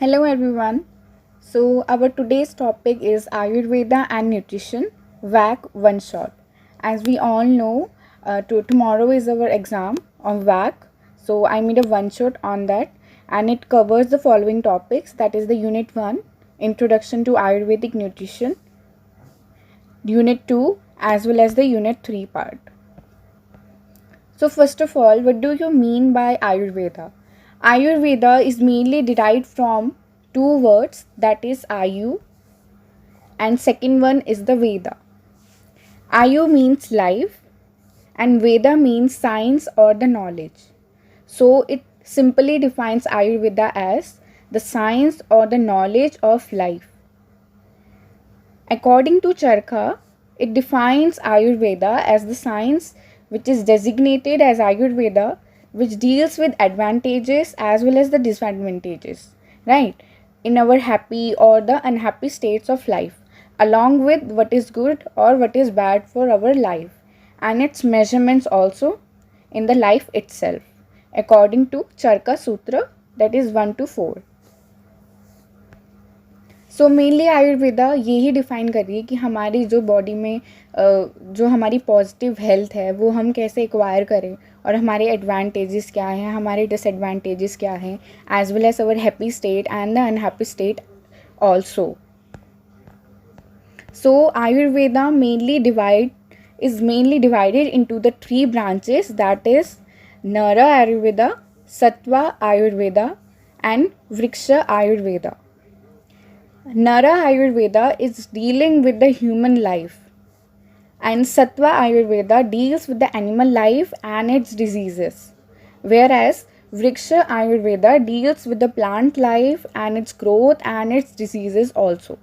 Hello everyone. So our today's topic is Ayurveda and nutrition, Vac-One shot. As we all know, tomorrow is our exam on Vac. So I made a one shot on that, and it covers the following topics. That is the Unit 1, Introduction to Ayurvedic Nutrition, Unit 2, as well as the Unit 3 part. So first of all, what do you mean by Ayurveda? Ayurveda is mainly derived from two words, that is Ayu, and second one is the Veda. Ayu means life and Veda means science or the knowledge. So it simply defines Ayurveda as the science or the knowledge of life. According to Charkha, it defines Ayurveda as the science which is designated as Ayurveda, which deals with advantages as well as the disadvantages, right, in our happy or the unhappy states of life, along with what is good or what is bad for our life, and its measurements also in the life itself, according to Charkha Sutra, that is 1 to 4. So mainly Ayurveda यही define कर रही है कि हमारी जो body में जो हमारी पॉजिटिव हेल्थ है वो हम कैसे एक्वायर करें और हमारे एडवांटेजेस क्या हैं, हमारे डिसएडवांटेजेस क्या हैं, as well as our happy state and the unhappy state also. So Ayurveda is mainly divided into the three branches, that is Nara Ayurveda, Sattva Ayurveda and Vriksha Ayurveda. Nara Ayurveda is dealing with the human life and Sattva Ayurveda deals with the animal life and its diseases, whereas Vriksha Ayurveda deals with the plant life and its growth and its diseases also.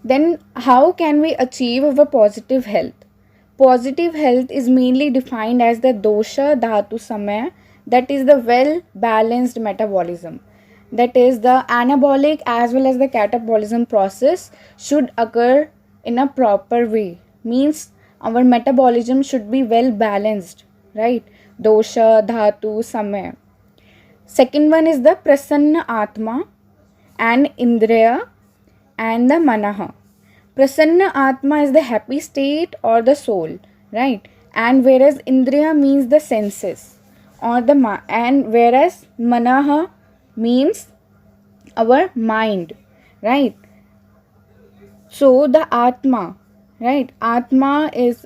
Then how can we achieve our positive health? Positive health is mainly defined as the dosha dhatu samaya, that is the well balanced metabolism. That is, the anabolic as well as the catabolism process should occur in a proper way. Means our metabolism should be well balanced, right? Dosha, dhatu, samaya. Second one is the prasanna atma and indriya and the manaha. Prasanna atma is the happy state or the soul, right? And whereas indriya means the senses or the and whereas manaha means our mind, right? So the atma, right, आत्मा is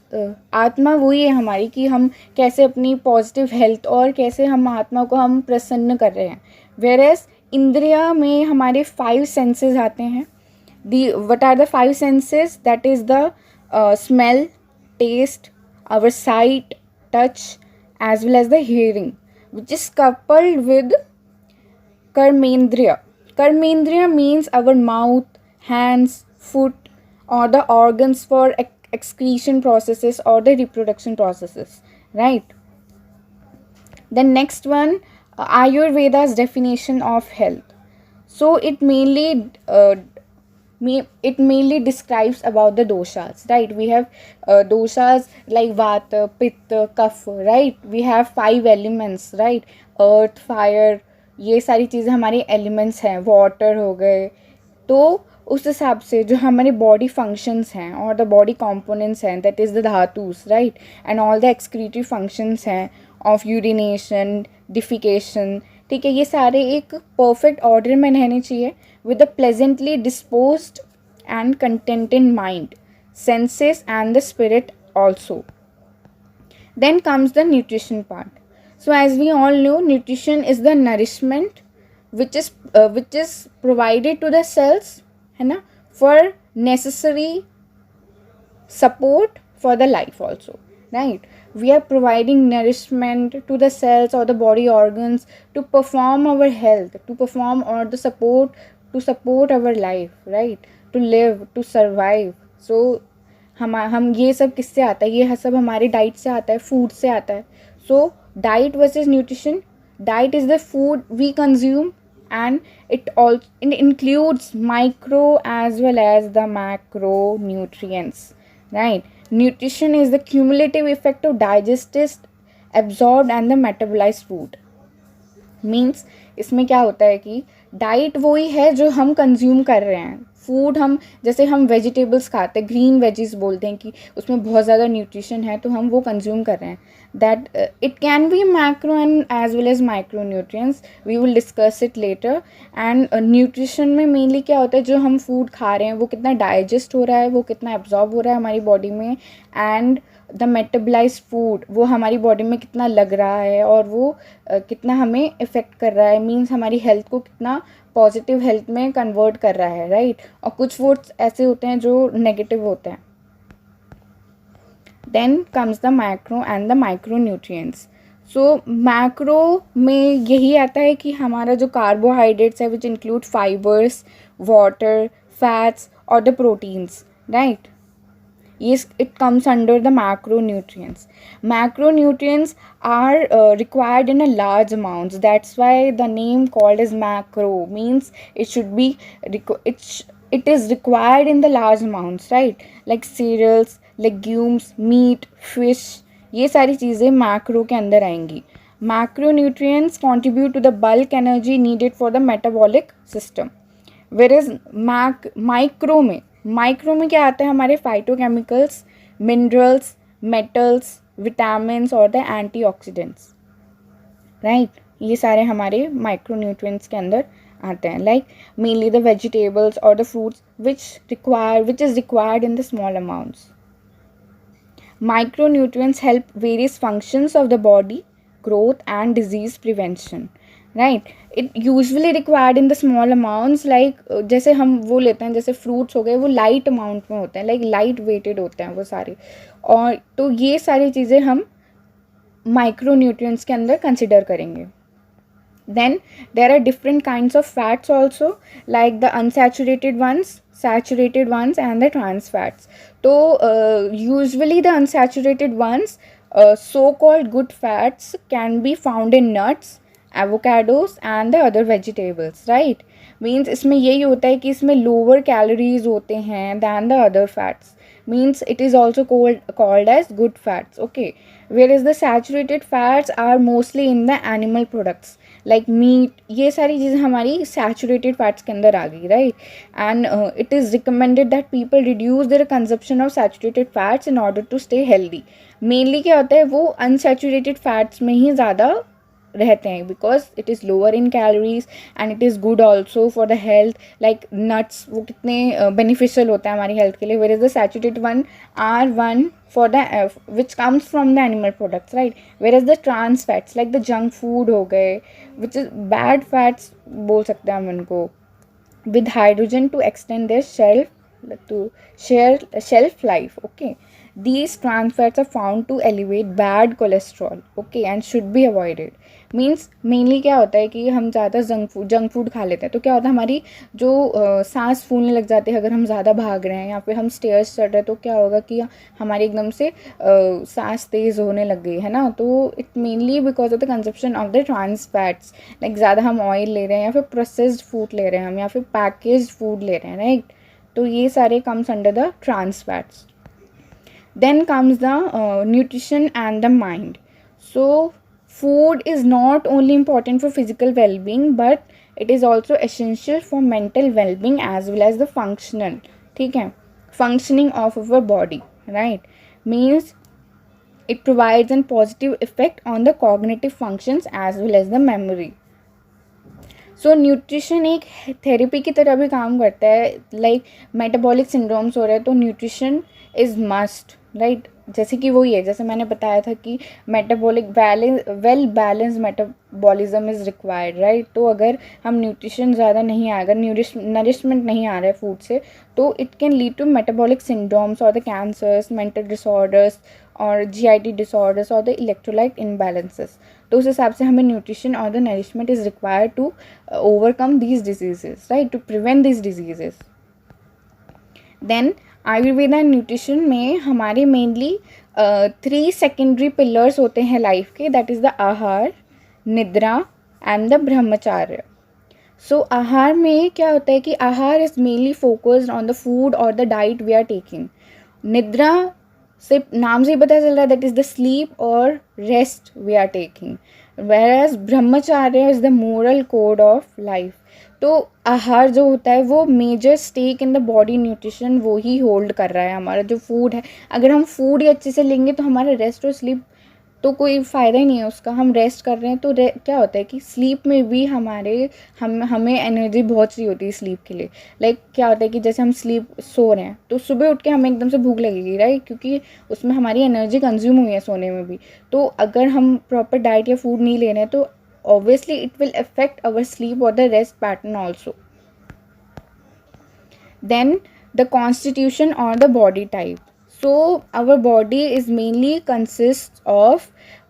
आत्मा वही है हमारी कि हम कैसे अपनी positive health और कैसे हम आत्मा को हम प्रसन्न कर रहे हैं. वेयरएज इंद्रिया में हमारे 5 सेंसेस आते हैं. The what are the 5 senses? That is the smell, taste, our sight, touch, as well as the hearing, which is coupled with Karmendriya. Karmendriya means our mouth, hands, foot, or the organs for excretion processes or the reproduction processes, right? The next one, Ayurveda's definition of health. So it mainly describes about the doshas, right? We have doshas like vata, pitta, kapha, right? We have 5 elements, right? Earth, fire, ये सारी चीज़ें हमारी elements हैं, water हो गए. तो उस हिसाब से जो हमारे बॉडी फंक्शंस हैं और द बॉडी कंपोनेंट्स हैं, that is the dhatus, right, and all the excretory functions हैं ऑफ यूरिनेशन, डिफिकेशन, ठीक है, ये सारे एक परफेक्ट ऑर्डर में रहने चाहिए with a pleasantly disposed and contented mind, senses and the spirit also. Then comes the nutrition part. So as we all know, nutrition is the nourishment which is provided to the cells, है ना, for necessary support for the life also, right? We are providing nourishment to the cells or the body organs to perform our health, to perform or the support, to support our life, right? To live, to survive. So हम ये सब किससे आता है? ये सब हमारे diet से आता है, फूड से आता है. So diet versus nutrition. Diet is the food we consume and it includes micro as well as the macronutrients, right? Nutrition is the cumulative effect of digested, absorbed and the metabolized food. Means इसमें क्या होता है कि diet वही है जो हम consume कर रहे हैं। फूड हम जैसे हम वेजिटेबल्स खाते हैं, ग्रीन वेजिस बोलते हैं कि उसमें बहुत ज़्यादा न्यूट्रिशन है, तो हम वो कंज्यूम कर रहे हैं। That it can be macro and as well as micro nutrients, we will discuss it later. And nutrition में मेनली क्या होता है, जो हम फूड खा रहे हैं वो कितना डाइजेस्ट हो रहा है, वो कितना एब्जॉर्ब हो रहा है हमारी बॉडी में, एंड द मेटाबलाइज्ड फूड वो हमारी बॉडी में कितना लग रहा है और वो कितना हमें इफ़ेक्ट कर रहा है, मीन्स हमारी हेल्थ को कितना पॉजिटिव हेल्थ में कन्वर्ट कर रहा है, राइट। और कुछ फूड्स ऐसे होते हैं जो नेगेटिव होते हैं। Then comes the macro and the micro nutrients. So macro में यही आता है कि हमारा जो कार्बोहाइड्रेट्स है which include fibres, water, fats और the proteins, right. Yes, it comes under the macronutrients. Macronutrients are required in a large amounts. That's why the name called as macro means it should be it is required in the large amounts, right? Like cereals, legumes, meat, fish. ये सारी चीज़ें macro के अंदर आएंगी. Macronutrients contribute to the bulk energy needed for the metabolic system. Whereas micro में क्या आता है, हमारे फाइटोकेमिकल्स, मिनरल्स, मेटल्स, विटामिन्स और द एंटीऑक्सीडेंट्स, राइट। ये सारे हमारे माइक्रो न्यूट्रिएंट्स के अंदर आते हैं। लाइक मेनली द वेजिटेबल्स और the fruits which is required in the small amounts. Micronutrients help various functions of the body, growth and disease prevention, right? It usually required in the small amounts, like जैसे हम वो लेते हैं, जैसे fruits हो गए, वो लाइट अमाउंट में होते हैं, लाइक लाइट वेटेड होते हैं वो सारे, और तो ये सारी चीज़ें हम माइक्रोन्यूट्रिएंट्स के अंदर कंसिडर करेंगे। Then there are different kinds of fats also, like the unsaturated ones, saturated ones and the trans fats. So usually the unsaturated ones, so called good fats, can be found in nuts, avocados and the other vegetables, right? Means इसमें यही होता है कि इसमें lower calories होते हैं than the other fats, means it is also called as good fats, okay. Whereas the saturated fats are mostly in the animal products like meat. ये सारी चीज़ें हमारी saturated fats के अंदर आ गई, right? And it is recommended that people reduce their consumption of saturated fats in order to stay healthy. Mainly क्या होता है, वो unsaturated fats में ही ज़्यादा रहते हैं, because it is lower in calories and it is good also for the health. Like nuts वो कितने बेनिफिशियल होता है हमारी हेल्थ के लिए, where is the saturated one or one for the which comes from the animal products, right. Where is the trans fats like the junk food हो गए, which is bad fats बोल सकते हैं हम उनको, with hydrogen to extend their shelf life, okay. These trans fats are found to elevate bad cholesterol, okay, and should be avoided. Means mainly क्या होता है कि हम ज़्यादा जंक फूड खा लेते हैं, तो क्या होता है हमारी जो सांस फूलने लग जाती है अगर हम ज़्यादा भाग रहे हैं या फिर हम स्टेयर्स चढ़ रहे हैं, तो क्या होगा कि हमारी एकदम से सांस तेज़ होने लग गई है ना। तो it mainly because of the consumption of the trans fats, like ज़्यादा हम ऑयल ले रहे हैं या फिर प्रोसेस्ड फूड ले रहे हैं हम या फिर पैकेज्ड फूड ले रहे हैं, राइट। तो ये सारे comes under the trans fats. Then comes the nutrition and the mind. So food is not only important for physical well-being but it is also essential for mental well-being as well as the functioning of our body, right? Means it provides a positive effect on the cognitive functions as well as the memory. So nutrition एक therapy की तरह भी काम करता है, like metabolic syndromes हो रहे हैं तो न्यूट्रिशन इज़ मस्ट, राइट। जैसे कि वही है, जैसे मैंने बताया था कि metabolic well balance metabolism is required, right. तो अगर हम न्यूट्रिशन ज़्यादा नहीं आएगा, नरिशमेंट नहीं आ रहा है फूड से, तो it can lead to metabolic syndromes और द कैंसर्स, मेंटल डिसऑर्डर्स और GIT डिसऑर्डर्स और द इलेक्ट्रोलाइट इनबैलेंसेस। तो उस हिसाब से हमें न्यूट्रिशन और the nourishment is required to overcome these diseases, right, to prevent these diseases. Then Ayurveda nutrition में हमारे मेनली 3 सेकेंडरी पिलर्स होते हैं लाइफ के, दैट इज़ द आहार, निद्रा एंड द ब्रह्मचार्य। सो आहार में क्या होता है कि aahar is mainly focused on the food और the diet we are taking. निद्रा से नाम से ही पता चल रहा है, दैट इज़ द स्लीप और rest we are taking, whereas brahmacharya is the moral code of life. तो आहार जो होता है वो major stake in the body nutrition वो ही होल्ड कर रहा है. हमारा जो फूड है, अगर हम फूड ही अच्छे से लेंगे तो हमारा रेस्ट और स्लीप तो कोई फ़ायदा ही नहीं है उसका. हम रेस्ट कर रहे हैं तो क्या होता है कि स्लीप में भी हमें एनर्जी बहुत चाहिए होती है स्लीप के लिए. लाइक क्या होता है कि जैसे हम सो रहे हैं तो सुबह उठ के हमें एकदम से भूख लगेगी, राइट, क्योंकि उसमें हमारी एनर्जी कंज्यूम हुई है सोने में भी. तो अगर हम प्रॉपर डाइट या फूड नहीं ले रहे हैं तो obviously it will affect our sleep or the rest pattern also. Then the constitution or the body type. So our body is mainly consists of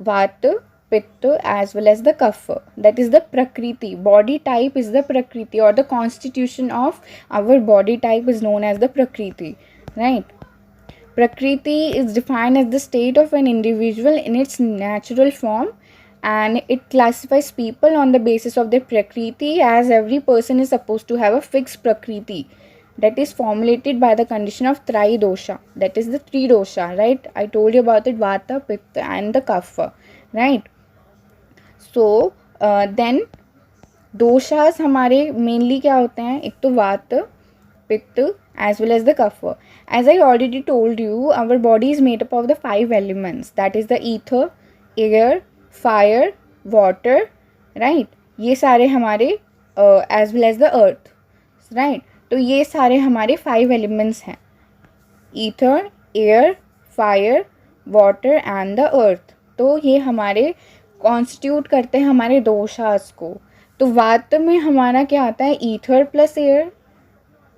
vata, pitta as well as the kapha. That is the prakriti. Body type is the prakriti, or the constitution of our body type is known as the prakriti, right? Prakriti is defined as the state of an individual in its natural form, and it classifies people on the basis of their prakriti, as every person is supposed to have a fixed prakriti that is formulated by the condition of dosha, that is the three dosha, right? I told you about it, vata, pitta and the kapha, right? So then doshas हमारे mainly क्या होते हैं? एक तो वात, pitta as well as the kapha. As I already told you, our body is made up of the 5 elements, that is the ether, air, fire, water, right? ये सारे हमारे as well as the earth, right? तो ये सारे हमारे 5 elements हैं, ether, air, fire, water and the earth. तो ये हमारे कॉन्स्टिट्यूट करते हैं हमारे दोषास को. तो वात में हमारा क्या आता है? Ether plus air.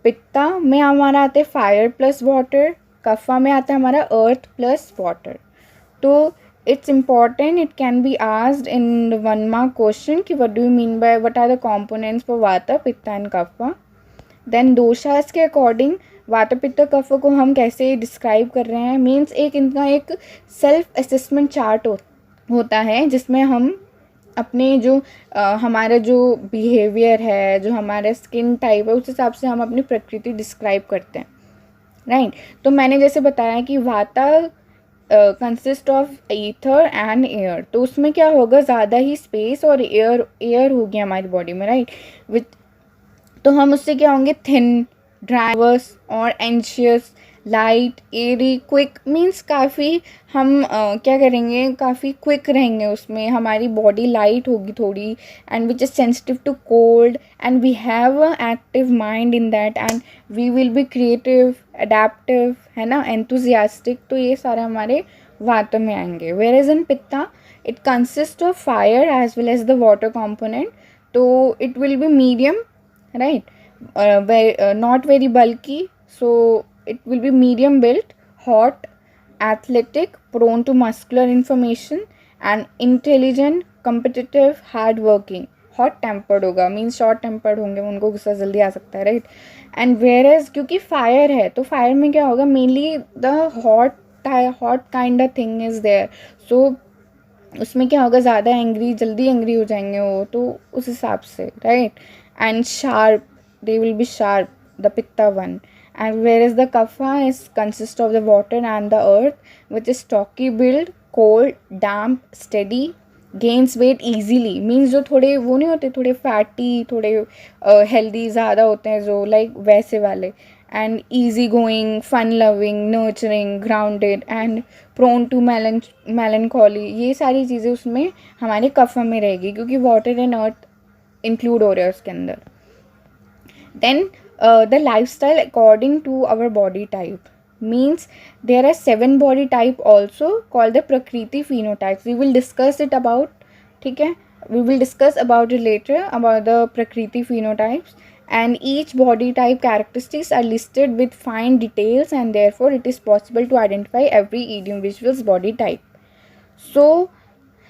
पित्ता में हमारा आता है फायर प्लस वाटर. कफा में आता है हमारा अर्थ प्लस वाटर. तो it's important, it can be asked in 1 mark question कि what do you mean by what are the components for vata, pitta and कफा. Then दोषास के अकॉर्डिंग वाता, पित्त, कफ को हम कैसे डिस्क्राइब कर रहे हैं? मीन्स इनका एक सेल्फ असेसमेंट चार्ट होता है जिसमें हम अपने जो हमारा जो बिहेवियर है, जो हमारा स्किन टाइप है, उस हिसाब से हम अपनी प्रकृति डिस्क्राइब करते हैं, राइट? तो मैंने जैसे बताया कि वाता consist of ether and air. तो उसमें क्या होगा? ज़्यादा ही स्पेस और एयर होगी हमारी बॉडी में, राइट? विथ तो हम उससे क्या होंगे? थिन, ड्राइवर्स और एंशियस, लाइट, एरी, क्विक. मीन्स काफ़ी हम क्या करेंगे? काफ़ी क्विक रहेंगे उसमें. हमारी बॉडी लाइट होगी थोड़ी, and which is sensitive to cold, and we have a active mind in that, and we will be creative, adaptive, है ना, एंथुजियास्टिक. तो ये सारे हमारे वात में आएंगे. Where is in pitta, it consist of fire as well as the water component. तो it will be medium, right? Not very bulky, so it will be medium built, hot, athletic, prone to muscular inflammation, and intelligent, competitive, hard working. hot tempered होगा, means short tempered होंगे, उनको गुस्सा जल्दी आ सकता है, right? And whereas क्योंकि fire है तो फायर में क्या होगा? Mainly the hot kind of thing is there. So उसमें क्या होगा? ज़्यादा एंग्री, जल्दी एंग्री हो जाएंगे वो, तो उस हिसाब से, right? And sharp, they will be sharp, the pitta one. And whereas the kapha is consist of the water and the earth, which is stocky build, cold, damp, steady, gains weight easily. means जो थोड़े वो नहीं होते, थोड़े fatty, थोड़े healthy ज़्यादा होते हैं, जो लाइक वैसे वाले. and easy going, fun loving, nurturing, grounded and prone to melancholy. ये सारी चीज़ें उसमें हमारे कफा में रहेगी, क्योंकि वाटर एंड अर्थ इंक्लूड हो रहा है उसके अंदर. Then the life style according to our body type. Means there are 7 body type also called the prakriti phenotypes. We will discuss it about, ठीक है, we will discuss about it later about the prakriti phenotypes, and each body type characteristics are listed with fine details, and therefore it is possible to identify every individual's body type. So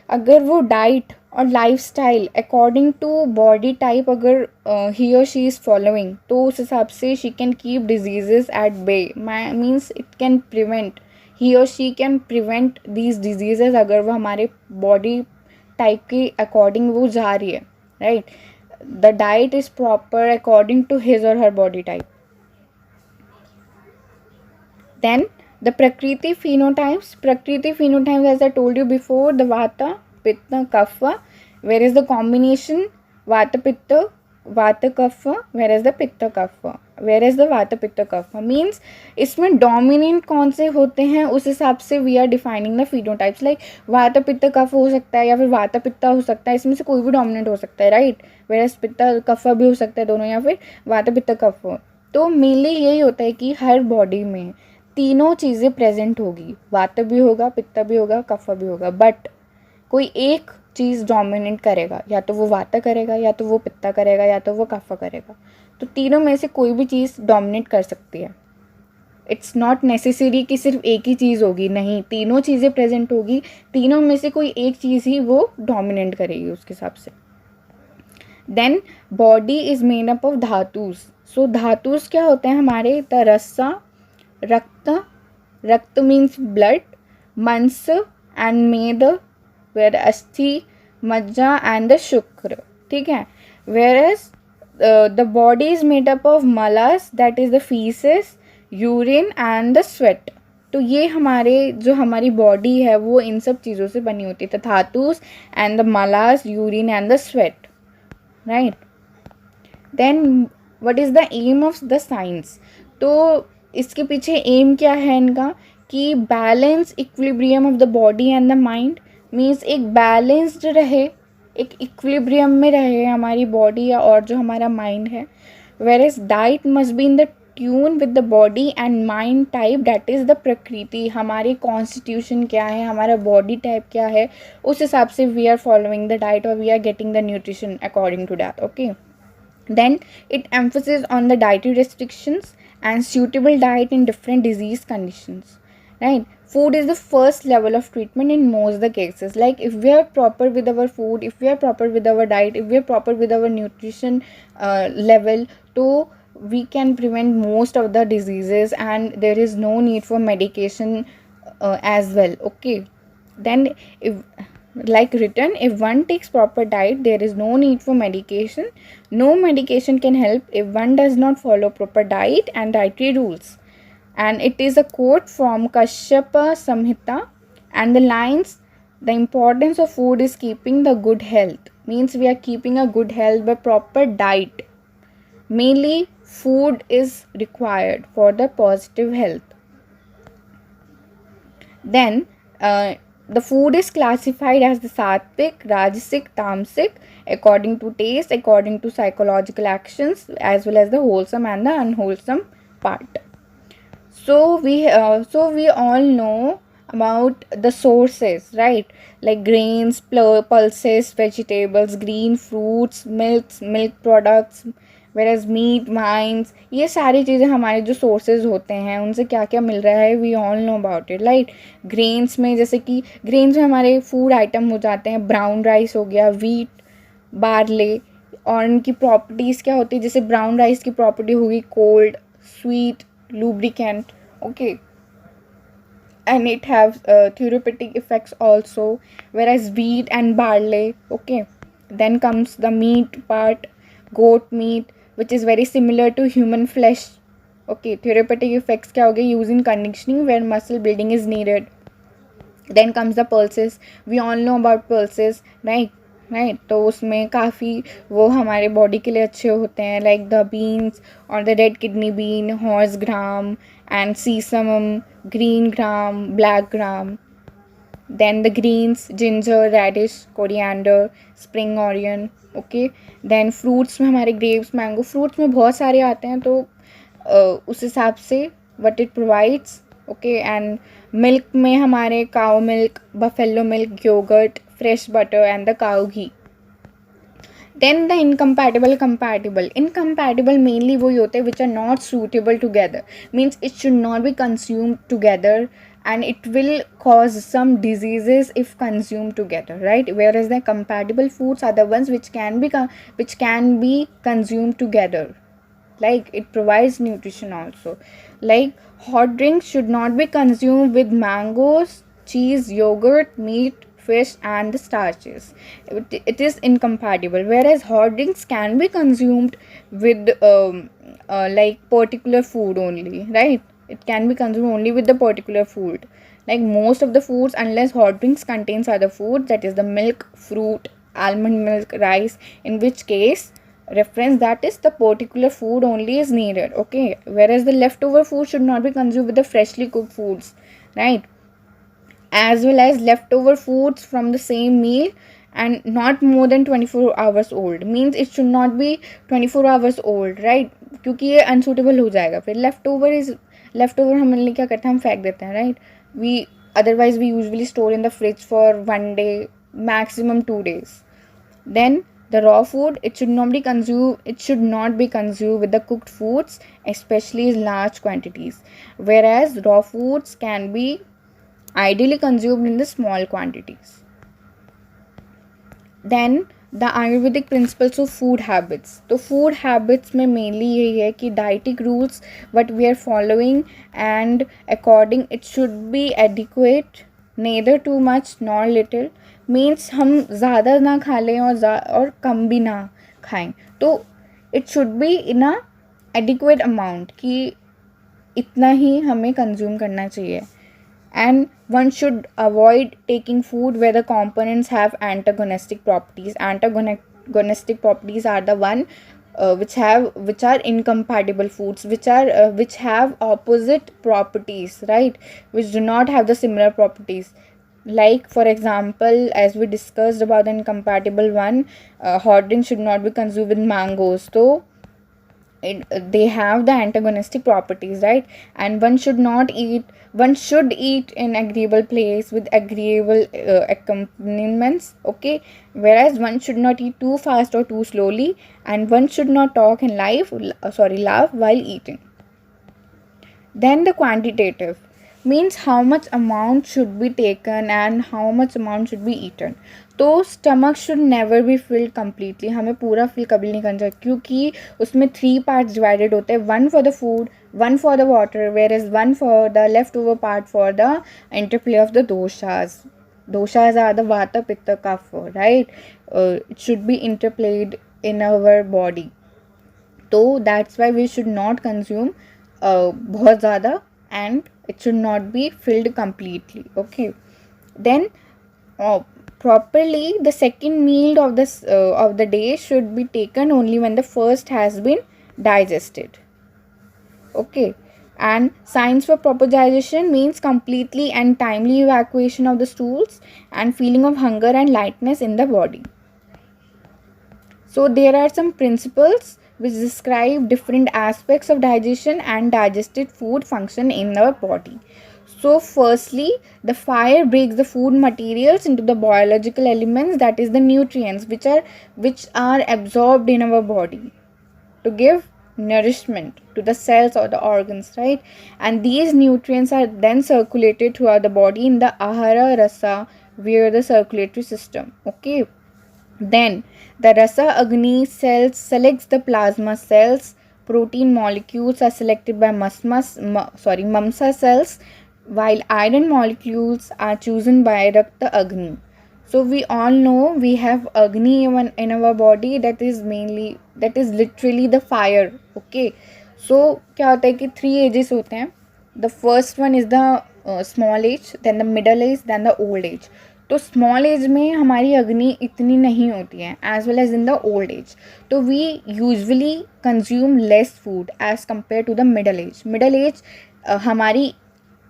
अगर वो diet और lifestyle according to body type अगर ही और she is following, तो उस हिसाब से she can keep diseases at bay. Means it can prevent, he और she can prevent these diseases अगर वो हमारे बॉडी टाइप के अकॉर्डिंग वो जा रही है, right? The diet is proper according to his और her body type. Then the Prakriti phenotypes. Prakriti phenotypes, as I told you before, the Vata, Pitta, Kapha. whereas the combination vata pitta vata kapha, whereas the pitta kapha, whereas the vata pitta kapha means इसमें dominant कौन से होते हैं उस हिसाब से we are defining the phenotypes, like वाता पित्त कफ हो सकता है या फिर वाता पित्ता हो सकता है, इसमें से कोई भी डोमिनेंट हो सकता है, राइट, whereas पित्ता कफा भी हो सकता है दोनों, या फिर वाता पित्त कफ हो। तो मेनली यही होता है कि हर बॉडी में तीनों चीज़ें प्रेजेंट होगी, वात भी होगा, पित्त भी होगा, कफ भी होगा, बट कोई एक चीज़ डोमिनेट करेगा, या तो वो वाता करेगा, या तो वो पित्ता करेगा, या तो वो कफ करेगा। तो तीनों में से कोई भी चीज़ डोमिनेट कर सकती है। इट्स नॉट नेसेसरी कि सिर्फ एक ही चीज़ होगी, नहीं, तीनों चीज़ें प्रेजेंट होगी, तीनों में से कोई एक चीज़ ही वो डोमिनेट करेगी उसके हिसाब से। Then body is made up of dhatus. So धातुस क्या होते हैं हमारे, the rassa, rakta, rakta means blood, mansa and meda, where asthi, majja and the shukra, ठीक है। Where as the body is made up of malas, that is the faeces, urine and the sweat. तो ये हमारे जो हमारी बॉडी है वो इन सब चीज़ों से बनी होती है, dhatus and the malas, urine and the sweat, right. Then what is the aim of the science. तो इसके पीछे एम क्या है इनका, कि balance equilibrium of the body and the mind, means एक बैलेंस्ड रहे, एक इक्विलिब्रियम में रहे हमारी बॉडी या और जो हमारा माइंड है। Where as diet must be in the tune with the body and mind type, that is the prakriti, हमारी कॉन्स्टिट्यूशन क्या है, हमारा बॉडी टाइप क्या है, उस हिसाब से we are following the diet और we are getting the nutrition according to that, okay. Then it emphasizes on the dietary restrictions and suitable diet in different disease conditions, right. Food is the first level of treatment in most the cases, like if we are proper with our food, if we are proper with our diet, if we are proper with our nutrition level, so we can prevent most of the diseases and there is no need for medication as well, okay. Then if, like written, if one takes proper diet there is no need for medication, no medication can help if one does not follow proper diet and dietary rules. And it is a quote from Kashyapa Samhita, and the lines, the importance of food is keeping the good health, means we are keeping a good health by proper diet. Mainly food is required for the positive health. Then the food is classified as the sattvic, rajasic, tamasic, according to taste, according to psychological actions, as well as the wholesome and the unwholesome part. So we all know about the sources, right? Like grains, pulses, vegetables, green fruits, milk products, whereas meat, wines, ये सारी चीज़ें हमारे जो sources होते हैं उनसे क्या क्या मिल रहा है, we all know about it, right. Grains में जैसे कि ग्रेन्स में हमारे फूड आइटम हो जाते हैं, ब्राउन राइस हो गया, वीट, बार्ले, और इनकी प्रॉपर्टीज़ क्या होती है, जैसे ब्राउन राइस की प्रॉपर्टी होगी cold, sweet, lubricant, okay, and it has therapeutic effects also, whereas wheat and barley, okay. Then comes the meat part, goat meat, which is very similar to human flesh, okay. Therapeutic effects क्या हो गए, use in conditioning where muscle building is needed. Then comes the pulses, we all know about pulses, right. तो उसमें काफ़ी वो हमारे body के लिए अच्छे होते हैं, लाइक द बीन्स और the red kidney bean, horse gram and sesamum, green gram, black gram. Then the greens, ginger, radish, coriander, spring onion, okay. Then fruits में हमारे ग्रेप्स, मैंगो, फ्रूट्स में बहुत सारे आते हैं, तो उस हिसाब से what it provides, okay. And milk में हमारे cow milk, buffalo milk, yoghurt, fresh butter and the cow ghee. Then the incompatible mainly वही होते हैं which are not suitable together, means it should not be consumed together and it will cause some diseases if consumed together, right. Whereas the compatible foods are the ones which can be consumed together, like it provides nutrition also. Like hot drinks should not be consumed with mangoes, cheese, yogurt, meat, fish and the starches. It is incompatible. Whereas hot drinks can be consumed with like particular food only, right. It can be consumed only with the particular food. Like most of the foods, unless hot drinks contains other food, that is the milk, fruit, almond milk, rice, in which case reference that is the particular food only is needed, okay, whereas the leftover food should not be consumed with the freshly cooked foods, right, as well as leftover foods from the same meal and not more than 24 hours old, means it should not be 24 hours old, right, क्योंकि ये unsuitable हो जाएगा फिर. Left over हम लोग क्या करते हैं, हम फेंक देते हैं, right. We otherwise we usually store in the fridge for 1 day, maximum 2 days. Then the raw food, it should not be consumed with the cooked foods, especially in large quantities, whereas raw foods can be ideally consumed in the small quantities. Then the Ayurvedic principles of food habits. तो food habits में mainly यही है कि dietetic rules what we are following and according it should be adequate, neither too much nor little, means हम ज़्यादा ना खा लें और कम भी ना खाएं. तो it should be in a adequate amount कि इतना ही हमें consume करना चाहिए. And one should avoid taking food where the components have antagonistic properties. Antagonistic properties are the one which are incompatible foods, which have opposite properties, right, which do not have the similar properties. Like for example, as we discussed about the incompatible one, hot drinks should not be consumed with mangoes, so they have the antagonistic properties, right, and one should eat in agreeable place with agreeable accompaniments, okay, whereas one should not eat too fast or too slowly, and one should not talk and laugh while eating. Then the quantitative means how much amount should be taken and how much amount should be eaten. तो stomach should never be filled completely, हमें पूरा fill कभी नहीं करना चाहिए, क्योंकि उसमें 3 parts divided होते हैं, 1 for the food, 1 for the water, where is 1 for the left over part for the interplay of the doshas. Doshas are the Vata, Pitta, Kapha, right? It should be interplayed in our body. So that's why we should not consume बहुत ज़्यादा and it should not be filled completely, okay. Then properly the second meal of the day should be taken only when the first has been digested, okay. And signs for proper digestion means completely and timely evacuation of the stools and feeling of hunger and lightness in the body. So there are some principles which describe different aspects of digestion and digested food function in our body. So firstly, the fire breaks the food materials into the biological elements, that is the nutrients which are absorbed in our body to give nourishment to the cells or the organs, right, and these nutrients are then circulated throughout the body in the ahara rasa via the circulatory system, okay. Then the rasa agni cells selects the plasma cells, protein molecules are selected by mamsa cells, while iron molecules are chosen by rakta agni. So we all know we have agni in our body, that is literally the fire, okay. So क्या होता है कि 3 ages होते हैं. The first one is the small age, then the middle age, then the old age. तो small age में हमारी अग्नि इतनी नहीं होती है as well as in the old age, तो we usually consume less food as compare to the middle age. Middle age हमारी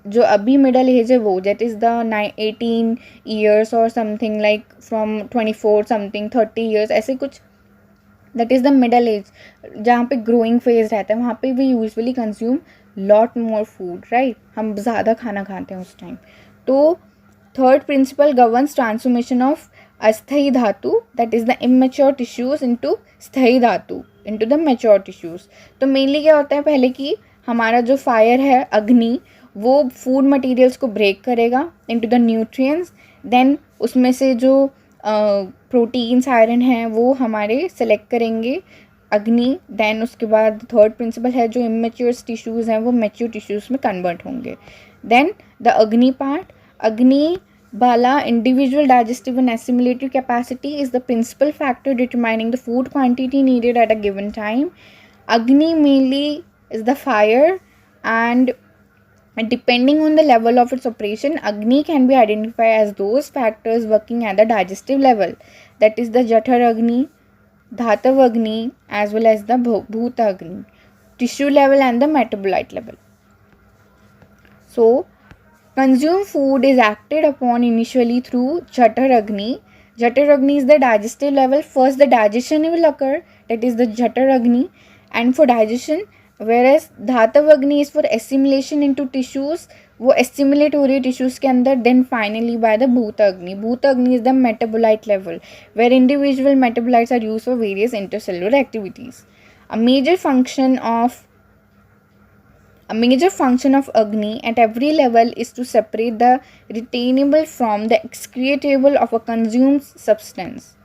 जो अभी मिडल एज है वो दैट इज़ द 18 ईयर्स और something, like from 24 something 30 years, ऐसे कुछ, that is the middle age जहाँ पे ग्रोइंग फेज रहता है. वहाँ पे we usually consume lot more food, right, हम ज़्यादा खाना खाते हैं उस टाइम. तो third principal governs transformation of अस्थायी धातु, that is the immature tissues into स्थायी धातु इनटू द मैच्योर टिश्यूज. तो मेनली क्या होता है, पहले कि हमारा जो फायर है अग्नि, वो फूड मटेरियल्स को ब्रेक करेगा इनटू द न्यूट्रिएंट्स, देन उसमें से जो प्रोटीन्स आयरन हैं वो हमारे सेलेक्ट करेंगे अग्नि, देन उसके बाद थर्ड प्रिंसिपल है जो इमेच्योर टिश्यूज़ हैं वो मैच्योर टिश्यूज़ में कन्वर्ट होंगे. देन द अग्नि पार्ट, अग्नि Bala, individual digestive and assimilative capacity is the principal factor determining the food quantity needed at a given time. Agni mainly is the fire, and And depending on the level of its operation, Agni can be identified as those factors working at the digestive level. That is the Jathar Agni, Dhatav Agni, as well as the Bhuta Agni, tissue level and the metabolite level. So, consumed food is acted upon initially through Jathar Agni. Jathar Agni is the digestive level. First, the digestion will occur, that is the Jathar Agni, and for digestion, whereas Dhatav Agni is for assimilation into tissues, वो assimilate हो रही है tissues के अंदर, then finally by the Bhuta Agni. Bhuta Agni is the metabolite level, where individual metabolites are used for various intercellular activities. A major function of Agni at every level is to separate the retainable from the excretable of a consumed substance.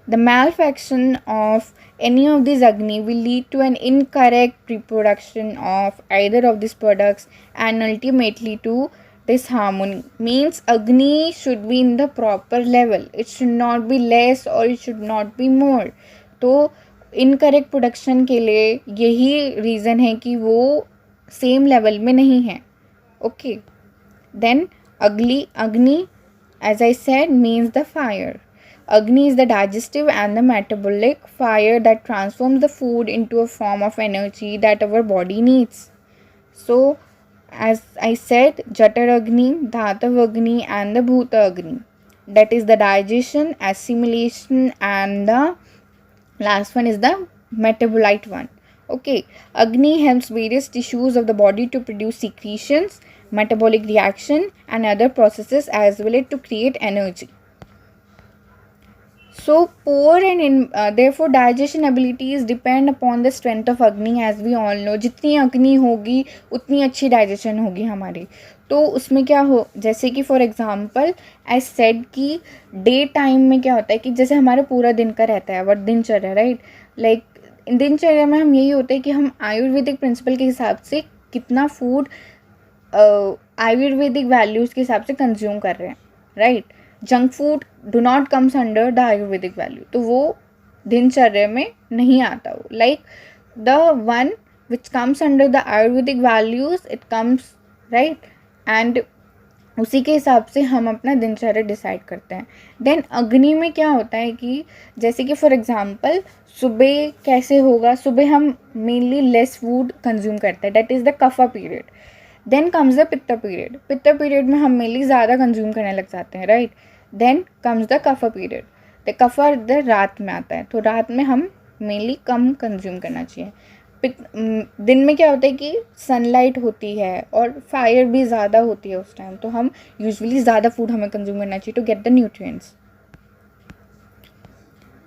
The malfunction of any of these Agni will lead to an incorrect reproduction of either of these products and ultimately to disharmony. Means Agni should be in the proper level. It should not be less or it should not be more. तो incorrect production के लिए यही reason है कि वो same level में नहीं है. ओके, देन अग्नि as I said means the fire. Agni is the digestive and the metabolic fire that transforms the food into a form of energy that our body needs. So as I said, Jathar Agni, Dhatav Agni and the Bhuta Agni. That is the digestion, assimilation and the last one is the metabolite one. Okay, Agni helps various tissues of the body to produce secretions, metabolic reaction and other processes as well to create energy. So poor and therefore digestion abilities depend upon the strength of Agni, as we all know. जितनी अग्नि होगी उतनी अच्छी digestion होगी हमारी. तो उसमें क्या हो, जैसे कि फॉर एग्जांपल एज सेड कि डे टाइम में क्या होता है कि जैसे हमारा पूरा दिन का रहता है, वर्ड दिनचर्या, राइट. लाइक दिनचर्या में हम यही होता है कि हम आयुर्वेदिक प्रिंसिपल के हिसाब से कितना फूड आयुर्वेदिक वैल्यूज़ के हिसाब से कंज्यूम कर रहे हैं, right. Junk food do not comes under the Ayurvedic value, तो वो दिनचर्या में नहीं आता. वो like the one which comes under the Ayurvedic values it comes, right. And उसी के हिसाब से हम अपना दिनचर्या डिसाइड करते हैं. देन अग्नि में क्या होता है कि जैसे कि फॉर एग्जांपल सुबह कैसे होगा, सुबह हम मेनली लेस फूड कंज्यूम करते हैं, that is the kapha period. Then comes the pitta period. Pitta period में हम मेनली ज़्यादा कंज्यूम करने लग जाते हैं, right. Then comes the kapha period. The kapha the रात में आता है, तो रात में हम मेनली कम कंज्यूम करना चाहिए. दिन में क्या होता है कि सनलाइट होती है और फायर भी ज़्यादा होती है उस टाइम, तो हम यूजुअली ज़्यादा फूड हमें कंज्यूम करना चाहिए टू गेट द न्यूट्रिएंट्स.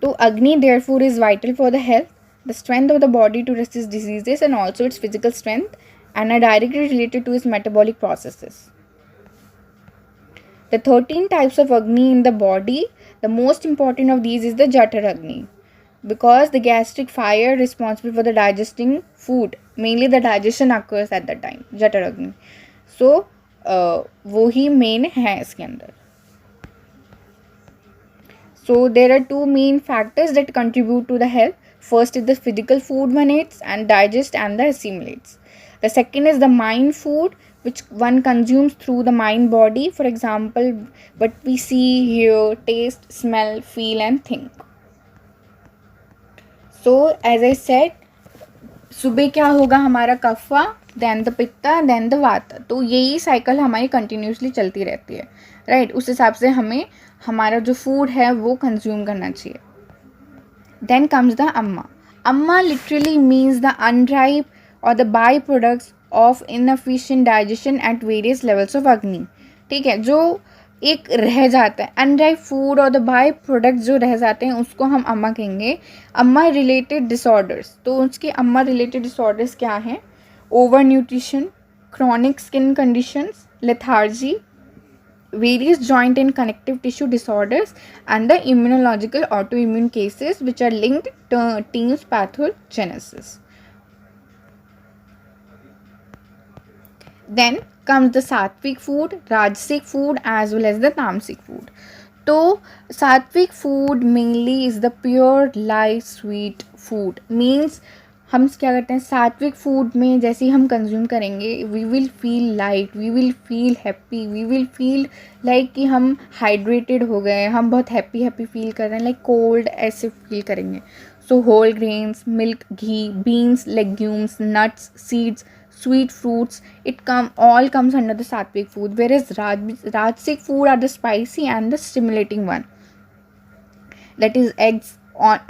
तो agni therefore is vital for the health, the strength of the body to resist diseases and also its physical strength and are directly related to its metabolic processes. The 13 types of Agni in the body, the most important of these is the Jathar Agni, because the gastric fire responsible for the digesting food, mainly the digestion occurs at that time, Jathar Agni. So वो ही main है इसके अंदर. So there are two main factors that contribute to the health. First is the physical food one eats and digests and the assimilates. The second is the mind food, which one consumes through the mind body. For example, what we see, hear, taste, smell, feel and think. So as I said, सुबह क्या होगा हमारा कफा, then the पित्ता, then the वाता. तो यही cycle हमारी continuously चलती रहती है, राइट. उस हिसाब से हमें हमारा जो फूड है वो कंज्यूम करना चाहिए. Then comes the amma. Amma literally means the unripe or the byproducts of inefficient digestion at various levels of Agni. ठीक है, जो एक रह जाता है अनराइप फूड और द बाई प्रोडक्ट जो रह जाते हैं उसको हम अम्मा कहेंगे. अम्मा रिलेटेड डिसऑर्डर्स, तो उसके अम्मा रिलेटेड डिसऑर्डर्स क्या हैं? Over nutrition, chronic skin conditions, lethargy, various joint and connective tissue disorders and the immunological autoimmune cases which are linked to team's pathogenesis. Then comes the sattvic food, rajasic food as well as the tamasic food. तो sattvic food mainly is the pure light sweet food, means हम क्या करते हैं, सात्विक food में जैसे ही हम consume करेंगे, we will feel light, we will feel happy, we will feel like कि हम हाइड्रेटेड हो गए, हम बहुत हैप्पी हैप्पी फील कर रहे हैं, लाइक कोल्ड ऐसे फील करेंगे. So whole grains, milk, ghee, beans, legumes, nuts, seeds, sweet fruits, all comes under the sattvic food, whereas rajasic food are the spicy and the stimulating one, that is eggs,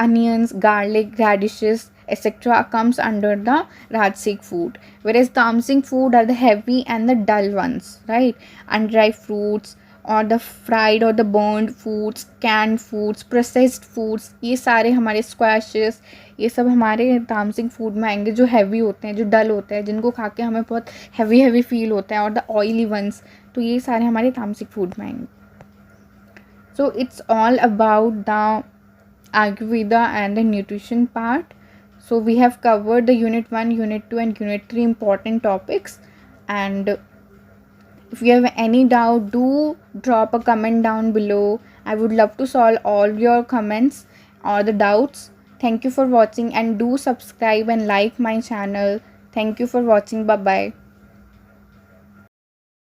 onions, garlic, radishes, etc. comes under the rajasic food, whereas tamasic food are the heavy and the dull ones, right? Undried fruits or the fried or the burned foods, canned foods, processed foods, ये सारे हमारे squashes, ये सब हमारे तामसिक food में आएंगे, जो हैवी होते हैं, जो डल होते हैं, जिनको खा के हमें बहुत हैवी हैवी फील होता है, और द ऑयली वंस, तो ये सारे हमारे तामसिक फूड में आएंगे. So it's all about the Ayurveda and the nutrition part. So we have covered the unit 1, unit 2 and unit 3 important topics, and if you have any doubt, do drop a comment down below. I would love to solve all your comments or the doubts. Thank you for watching, and do subscribe and like my channel. Thank you for watching. Bye bye.